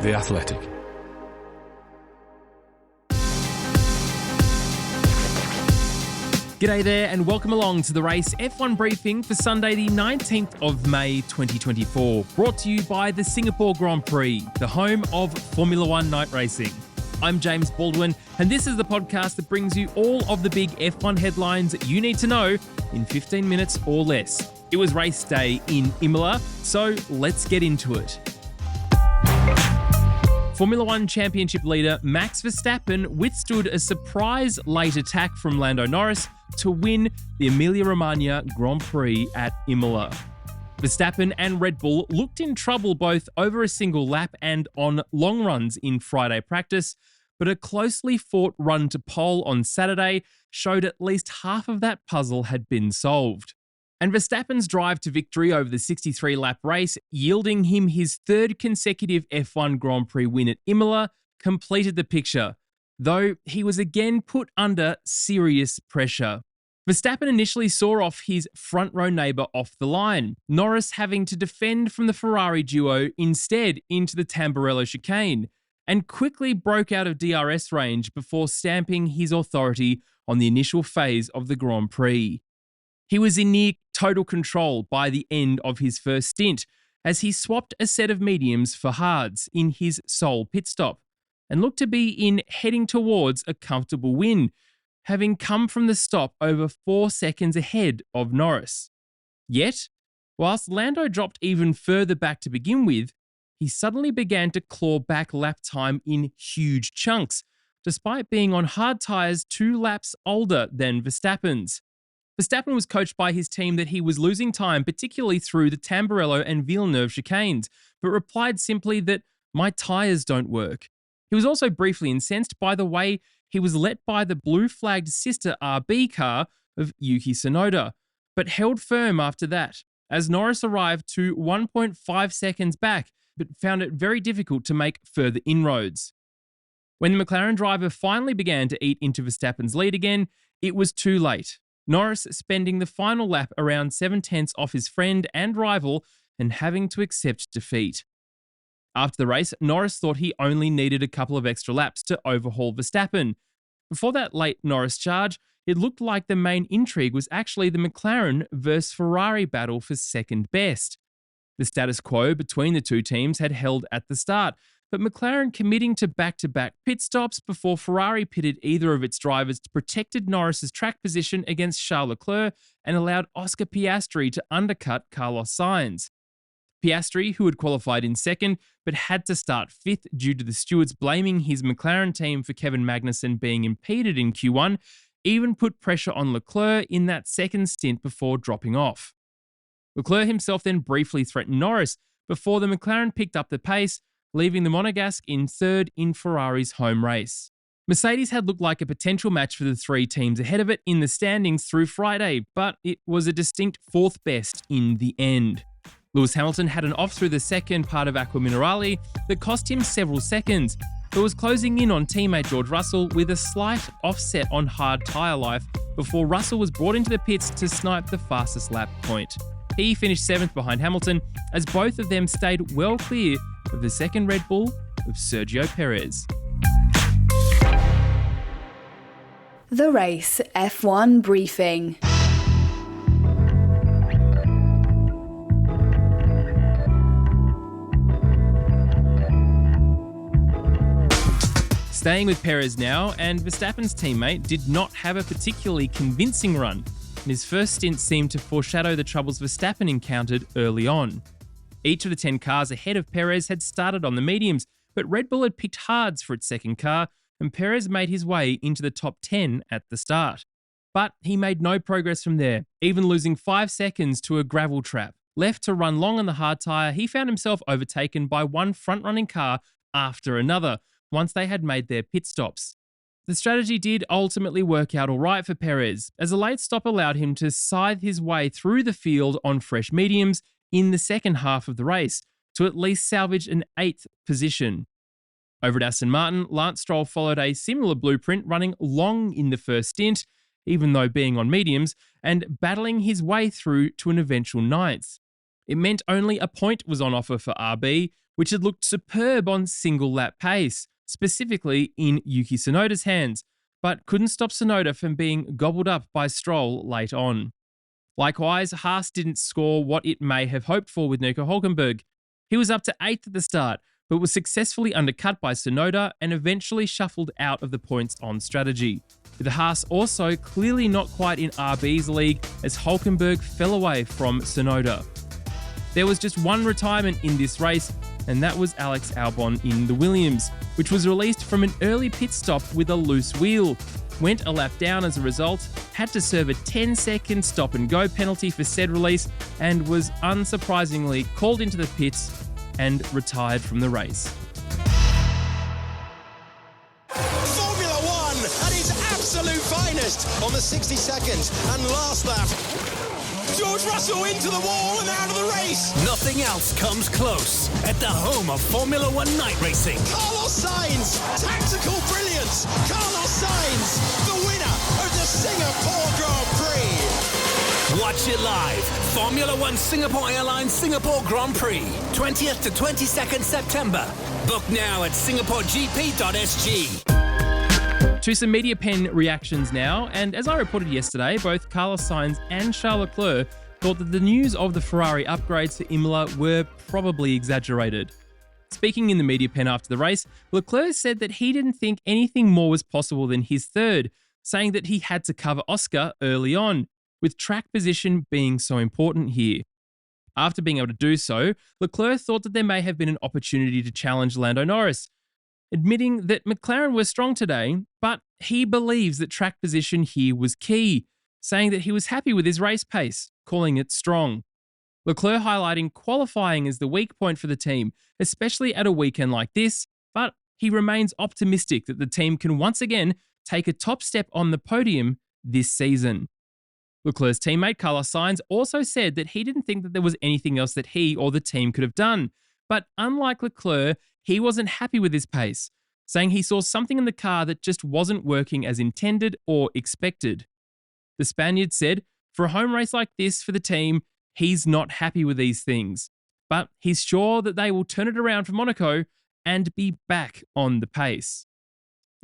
The Athletic. G'day there and welcome along to the Race F1 briefing for Sunday the 19th of May 2024, brought to you by the Singapore Grand Prix, the home of Formula One night racing. I'm James Baldwin and this is the podcast that brings you all of the big F1 headlines you need to know in 15 minutes or less. It was race day in Imola, so let's get into it. Formula One Championship leader Max Verstappen withstood a surprise late attack from Lando Norris to win the Emilia-Romagna Grand Prix at Imola. Verstappen and Red Bull looked in trouble both over a single lap and on long runs in Friday practice, but a closely fought run to pole on Saturday showed at least half of that puzzle had been solved. And Verstappen's drive to victory over the 63-lap race, yielding him his third consecutive F1 Grand Prix win at Imola, completed the picture, though he was again put under serious pressure. Verstappen initially saw off his front-row neighbour off the line, Norris having to defend from the Ferrari duo instead into the Tamburello chicane, and quickly broke out of DRS range before stamping his authority on the initial phase of the Grand Prix. He was in near total control by the end of his first stint, as he swapped a set of mediums for hards in his sole pit stop, and looked to be heading towards a comfortable win, having come from the stop over 4 seconds ahead of Norris. Yet, whilst Lando dropped even further back to begin with, he suddenly began to claw back lap time in huge chunks, despite being on hard tyres 2 laps older than Verstappen's. Verstappen was coached by his team that he was losing time, particularly through the Tamburello and Villeneuve chicanes, but replied simply that "my tyres don't work." He was also briefly incensed by the way he was let by the blue-flagged sister RB car of Yuki Tsunoda, but held firm after that, as Norris arrived to 1.5 seconds back, but found it very difficult to make further inroads. When the McLaren driver finally began to eat into Verstappen's lead again, it was too late. Norris spending the final lap around 7/10 off his friend and rival and having to accept defeat. After the race, Norris thought he only needed a couple of extra laps to overhaul Verstappen. Before that late Norris charge, it looked like the main intrigue was actually the McLaren versus Ferrari battle for second best. The status quo between the two teams had held at the start, but McLaren committing to back-to-back pit stops before Ferrari pitted either of its drivers protected Norris's track position against Charles Leclerc and allowed Oscar Piastri to undercut Carlos Sainz. Piastri, who had qualified in second but had to start fifth due to the stewards blaming his McLaren team for Kevin Magnussen being impeded in Q1, even put pressure on Leclerc in that second stint before dropping off. Leclerc himself then briefly threatened Norris before the McLaren picked up the pace, leaving the Monegasque in third in Ferrari's home race. Mercedes had looked like a potential match for the three teams ahead of it in the standings through Friday, but it was a distinct fourth best in the end. Lewis Hamilton had an off through the second part of Aqua Minerale that cost him several seconds, but was closing in on teammate George Russell with a slight offset on hard tyre life before Russell was brought into the pits to snipe the fastest lap point. He finished 7th behind Hamilton, as both of them stayed well clear of the second Red Bull of Sergio Perez. The Race F1 briefing. Staying with Perez now, and Verstappen's teammate did not have a particularly convincing run, and his first stint seemed to foreshadow the troubles Verstappen encountered early on. Each of the 10 cars ahead of Perez had started on the mediums, but Red Bull had picked hards for its second car, and Perez made his way into the top 10 at the start. But he made no progress from there, even losing 5 seconds to a gravel trap. Left to run long on the hard tyre, he found himself overtaken by one front-running car after another, once they had made their pit stops. The strategy did ultimately work out all right for Perez, as a late stop allowed him to scythe his way through the field on fresh mediums in the second half of the race, to at least salvage an 8th position. Over at Aston Martin, Lance Stroll followed a similar blueprint, running long in the first stint, even though being on mediums, and battling his way through to an eventual 9th. It meant only a point was on offer for RB, which had looked superb on single lap pace, specifically in Yuki Tsunoda's hands, but couldn't stop Tsunoda from being gobbled up by Stroll late on. Likewise, Haas didn't score what it may have hoped for with Nico Hülkenberg. He was up to 8th at the start, but was successfully undercut by Tsunoda and eventually shuffled out of the points on strategy, with the Haas also clearly not quite in RB's league as Hülkenberg fell away from Tsunoda. There was just one retirement in this race, and that was Alex Albon in the Williams, which was released from an early pit stop with a loose wheel. Went a lap down as a result, had to serve a 10-second stop-and-go penalty for said release, and was unsurprisingly called into the pits and retired from the race. Formula One at its absolute finest on the 60-second and last lap. George Russell into the wall and out of the race. Nothing else comes close at the home of Formula One night racing. Carlos Sainz, tactical brilliance. Carlos Sainz, the winner of the Singapore Grand Prix. Watch it live. Formula One Singapore Airlines Singapore Grand Prix, 20th to 22nd September. Book now at singaporegp.sg. To some media pen reactions now, and as I reported yesterday, both Carlos Sainz and Charles Leclerc thought that the news of the Ferrari upgrades to Imola were probably exaggerated. Speaking in the media pen after the race, Leclerc said that he didn't think anything more was possible than his third, saying that he had to cover Oscar early on, with track position being so important here. After being able to do so, Leclerc thought that there may have been an opportunity to challenge Lando Norris, admitting that McLaren were strong today, but he believes that track position here was key, saying that he was happy with his race pace, calling it strong. Leclerc highlighting qualifying as the weak point for the team, especially at a weekend like this, but he remains optimistic that the team can once again take a top step on the podium this season. Leclerc's teammate Carlos Sainz also said that he didn't think that there was anything else that he or the team could have done, but unlike Leclerc, he wasn't happy with his pace, saying he saw something in the car that just wasn't working as intended or expected. The Spaniard said, for a home race like this for the team, he's not happy with these things, but he's sure that they will turn it around for Monaco and be back on the pace.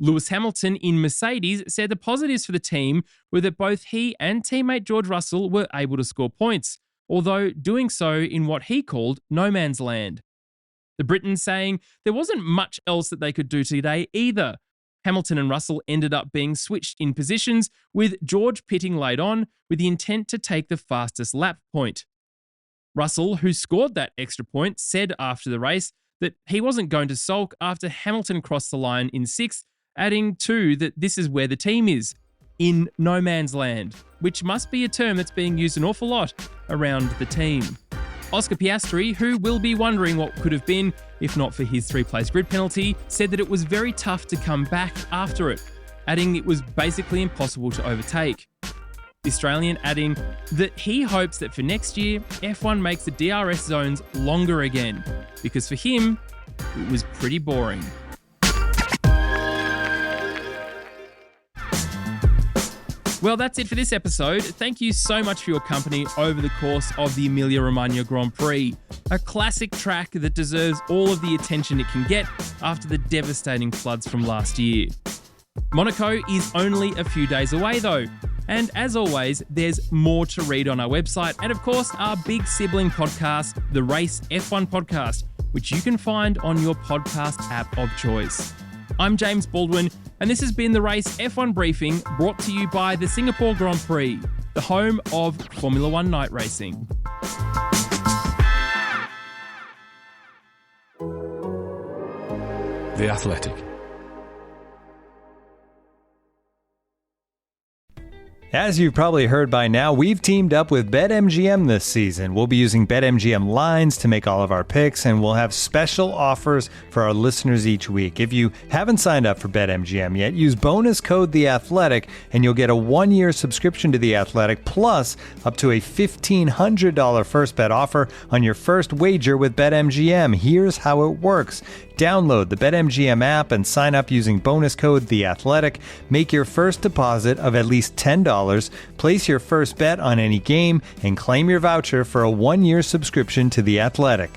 Lewis Hamilton in Mercedes said the positives for the team were that both he and teammate George Russell were able to score points, although doing so in what he called no man's land. The Briton saying there wasn't much else that they could do today either. Hamilton and Russell ended up being switched in positions, with George pitting late on with the intent to take the fastest lap point. Russell, who scored that extra point, said after the race that he wasn't going to sulk after Hamilton crossed the line in 6th, adding too that this is where the team is, in no man's land, which must be a term that's being used an awful lot around the team. Oscar Piastri, who will be wondering what could have been if not for his 3-place grid penalty, said that it was very tough to come back after it, adding it was basically impossible to overtake. The Australian adding that he hopes that for next year, F1 makes the DRS zones longer again, because for him, it was pretty boring. Well, that's it for this episode. Thank you so much for your company over the course of the Emilia-Romagna Grand Prix, a classic track that deserves all of the attention it can get after the devastating floods from last year. Monaco is only a few days away though, and as always, there's more to read on our website and of course our big sibling podcast, the Race F1 Podcast, which you can find on your podcast app of choice. I'm James Baldwin, and this has been the Race F1 Briefing, brought to you by the Singapore Grand Prix, the home of Formula One night racing. The Athletic. As you've probably heard by now, we've teamed up with BetMGM this season. We'll be using BetMGM lines to make all of our picks, and we'll have special offers for our listeners each week. If you haven't signed up for BetMGM yet, use bonus code THEATHLETIC, and you'll get a 1-year subscription to The Athletic, plus up to a $1,500 first bet offer on your first wager with BetMGM. Here's how it works. Download the BetMGM app and sign up using bonus code THEATHLETIC. Make your first deposit of at least $10, place your first bet on any game, and claim your voucher for a 1-year subscription to The Athletic.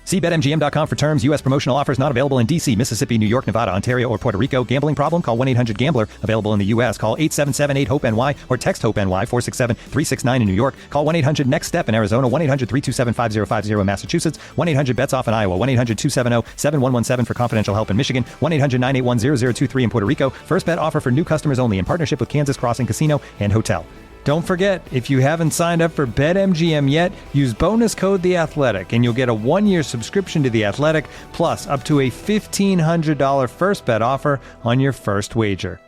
See BetMGM.com for terms. U.S. promotional offers not available in D.C., Mississippi, New York, Nevada, Ontario, or Puerto Rico. Gambling problem? Call 1-800-GAMBLER. Available in the U.S. Call 877-8-HOPE-NY or text HOPE-NY 467-369 in New York. Call 1-800-NEXT-STEP in Arizona. 1-800-327-5050 in Massachusetts. 1-800-BETS-OFF in Iowa. 1-800-270-7117 for confidential help in Michigan. 1-800-981-0023 in Puerto Rico. First bet offer for new customers only in partnership with Kansas Crossing Casino and Hotel. Don't forget, if you haven't signed up for BetMGM yet, use bonus code The Athletic, and you'll get a 1-year subscription to The Athletic, plus up to a $1,500 first bet offer on your first wager.